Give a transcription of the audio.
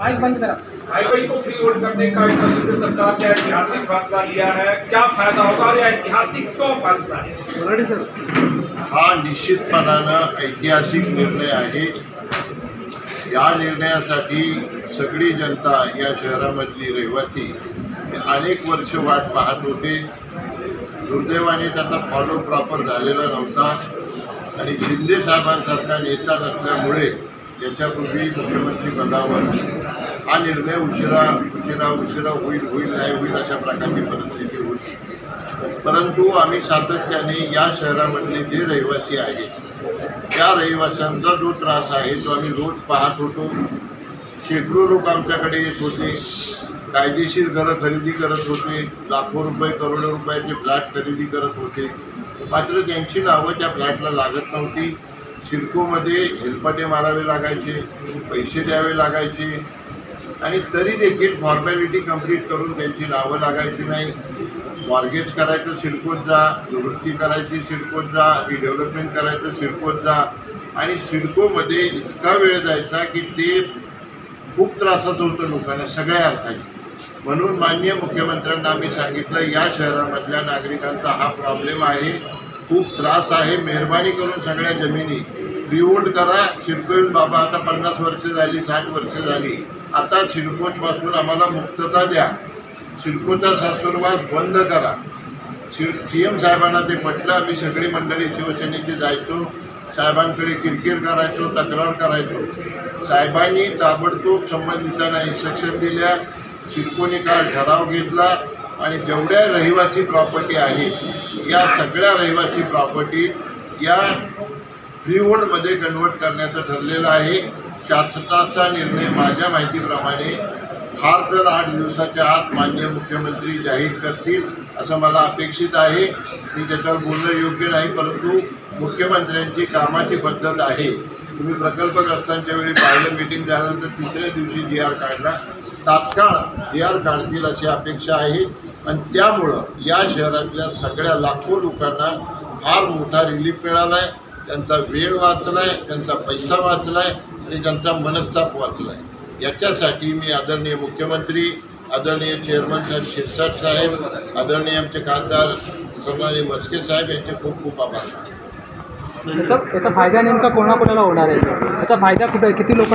Mic बंद करा। Highway को फ्री होल्ड करने का केंद्र सरकार ने ऐतिहासिक फैसला लिया है, क्या फायदा होगा और ऐतिहासिक क्यों फैसला है? हा निश्चितपणानं ऐतिहासिक निर्णय आहे। या निर्णयासाठी सगळी जनता या शहरामधली रहिवासी अनेक वर्ष वाट पाहत होते। दुर्दैवाने त्याचा फॉलो प्रॉपर झालेला नव्हता आणि शिंदे साहेबांसारखा नेता नसल्यामुळे याच्यापूर्वी मुख्यमंत्री पदावर हा निर्णय उशिरा होईल नाही होईल अशा प्रकारची परिस्थिती होती। परंतु आम्ही सातत्याने या शहरामधले जे रहिवासी आहेत त्या रहिवाशांचा जो त्रास आहे तो आम्ही रोज पाहत होतो। शेकडो लोक आमच्याकडे येत होते, कायदेशीर घरं खरेदी करत होते, लाखो रुपये करोडो रुपयाचे फ्लॅट खरेदी करत होते, मात्र त्यांची नावं त्या फ्लॅटला लागत नव्हती। सिडकोमध्ये हेलपाटे मारावे लागायचे, पैसे द्यावे लागायचे आणि तरी देखील फॉर्मॅलिटी कंप्लीट करून त्यांची नावं लागायची नाही। मॉर्गेज करायचं सिडकोत जा, दुरुस्ती करायची सिडकोत जा, रिडेव्हलपमेंट करायचं सिडकोत जा आणि सिडकोमध्ये इतका वेळ जायचा की ते खूप त्रासाचं होतं लोकांना सगळ्या अर्थाने। म्हणून माननीय मुख्यमंत्र्यांना आम्ही सांगितलं या शहरामधल्या नागरिकांचा हा प्रॉब्लेम आहे, खूप त्रास आहे, मेहरबानी करून सगळ्या जमिनी फ्रीहोल्ड करा। सिडको येऊन बाबा आता 50 वर्ष झाली, 60 वर्ष झाली, आता सिडकोपासून आम्हाला मुक्तता द्या, सिडकोचा सासुरवास बंद करा। CM साहेबांना ते पटलं। आम्ही सगळी मंडळी शिवसेनेची जायचो, साहेबांकडे किरकिर करायचो, तक्रार करायचो। साहेबांनी ताबडतोब संबंधितांना इन्स्ट्रक्शन दिल्या, सिडकोने काल ठराव घेतला आणि जेवढ्या रहिवासी प्रॉपर्टी आहेत या सगळ्या रहिवासी प्रॉपर्टीज या फ्रीहोल्डमध्ये कन्वर्ट करण्याचं ठरलेलं आहे। शासनाचा निर्णय माझ्या माहितीप्रमाणे फार तर 8 दिवसाच्या आत माननीय मुख्यमंत्री जाहीर करतील असं मला अपेक्षित आहे। मी त्याच्यावर बोलणं योग्य नाही, परंतु मुख्यमंत्र्यांची कामाची पद्धत आहे। तुम्ही प्रकल्पग्रस्तांच्या वेळी पाहिलं, मीटिंग झाल्यानंतर तिसऱ्या दिवशी GR काढला, तात्काळ GR काढतील अशी अपेक्षा आहे आणि त्यामुळं या शहरातल्या सगळ्या लाखो लोकांना फार मोठा रिलीफ मिळाला आहे, त्यांचा वेळ वाचला आहे, त्यांचा पैसा वाचला आहे आणि त्यांचा मनस्ताप वाचला आहे। याच्यासाठी मी आदरणीय मुख्यमंत्री, आदरणीय चेअरमन साहेब शिरसाट साहेब, आदरणीय आमचे खासदार सन्माननीय मस्के साहेब यांचे खूप खूप आभार मानतो। याचा फायदा नेमका कोणाकोणाला होणार आहे? याचा फायदा कुठे किती लोक